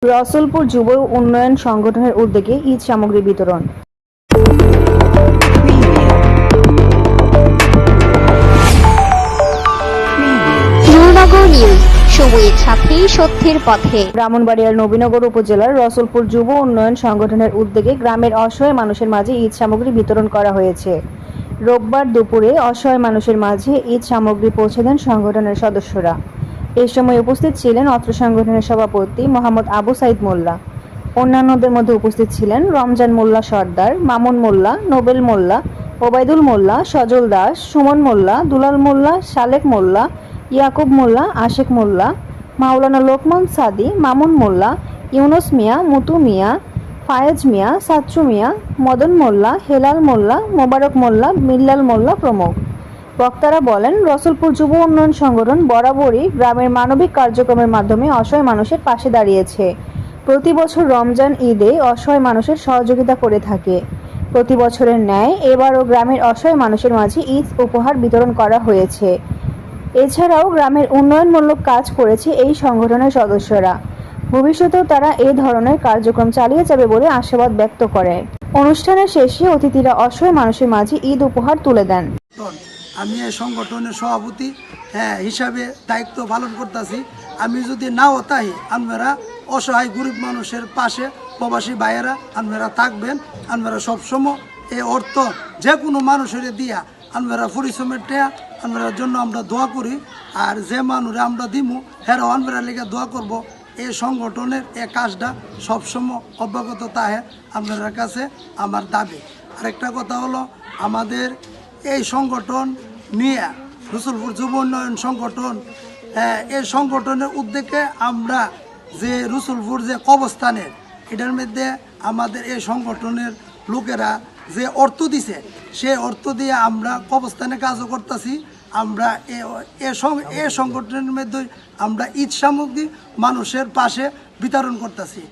রসুলপুর যুব উন্নয়ন সংগঠনের উদ্যোগে ঈদ সামগ্রী বিতরণ। নূরনগর নিউজ, সময়ের সাথে সত্যের পথে। ব্রাহ্মণবাড়িয়ার নবীনগর উপজেলার রসুলপুর যুব উন্নয়ন সংগঠনের উদ্যোগে গ্রামের অসহায় মানুষের মাঝে ঈদ সামগ্রী বিতরণ করা হয়েছে। রোববার দুপুরে অসহায় মানুষের মাঝে ঈদ সামগ্রী পৌঁছে দেন সংগঠনের সদস্যরা। এ সময় উপস্থিত ছিলেন অত্র সংগঠনের সভাপতি মোহাম্মদ আবু সাইদ মোল্লা। অন্যান্যদের মধ্যে উপস্থিত ছিলেন রমজান মোল্লা সর্দার, মামুন মোল্লা, নোবেল মোল্লা, ওবায়দুল মোল্লা, সজল দাস, সুমন মোল্লা, দুলাল মোল্লা, সালেক মোল্লা, ইয়াকুব মোল্লা, আশেক মোল্লা, মাওলানা লোকমান সাদি, মামুন মোল্লা, ইউনুস মিয়া, মুতু মিয়া, ফায়েজ মিয়া, সাচ্চু মিয়া, মদন মোল্লা, হেলাল মোল্লা, মোবারক মোল্লা, মিল্লাল মোল্লা প্রমুখ। বক্তারা বলেন, রসুলপুর যুব উন্নয়ন সংগঠন বরাবরই গ্রামের মানবিক কার্যক্রমের মাধ্যমে অসহায় মানুষের পাশে দাঁড়িয়েছে। প্রতি বছর রমজান ঈদে অসহায় মানুষের সহযোগিতা করে থাকে। প্রতি বছরের ন্যায় এবারও গ্রামের অসহায় মানুষের মাঝে ঈদ উপহার বিতরণ করা হয়েছে। এছাড়াও গ্রামের উন্নয়নমূলক কাজ করেছে এই সংগঠনের সদস্যরা। ভবিষ্যতেও তারা এই ধরনের কার্যক্রম চালিয়ে যাবে বলে আশাবাদ ব্যক্ত করে। অনুষ্ঠানের শেষে অতিথিরা অসহায় মানুষের মাঝে ঈদ উপহার তুলে দেন। আমি এই সংগঠনের সভাপতি হিসাবে দায়িত্ব পালন করতেছি। আমি যদি নাও তাই আপনারা অসহায় গরিব মানুষের পাশে প্রবাসী ভাইয়েরা আপনারা থাকবেন। আপনারা সবসময় এই অর্থ যে কোনো মানুষের দিয়া আপনারা পরিশ্রমের টেয়া আপনার জন্য আমরা দোয়া করি। আর যে মানুষরা আমরা দিমু হেরাও আপনারা লেগে দোয়া করব। এই সংগঠনের এই কাজটা সবসময় অব্যাহত তাহে আপনার কাছে আমার দাবি। আরেকটা কথা হলো, আমাদের এই সংগঠন নিয়ে রসুলপুর যুব উন্নয়ন সংগঠন, এই সংগঠনের উদ্যোগে আমরা যে রসুলপুর যে কবরস্থানের এটার মধ্যে আমাদের এই সংগঠনের লোকেরা যে অর্থ দিছে সে অর্থ দিয়ে আমরা কবরস্থানে কাজও করতেছি। আমরা এই সংগঠনের মধ্যে আমরা ঈদ সামগ্রী মানুষের পাশে বিতরণ করতেছি।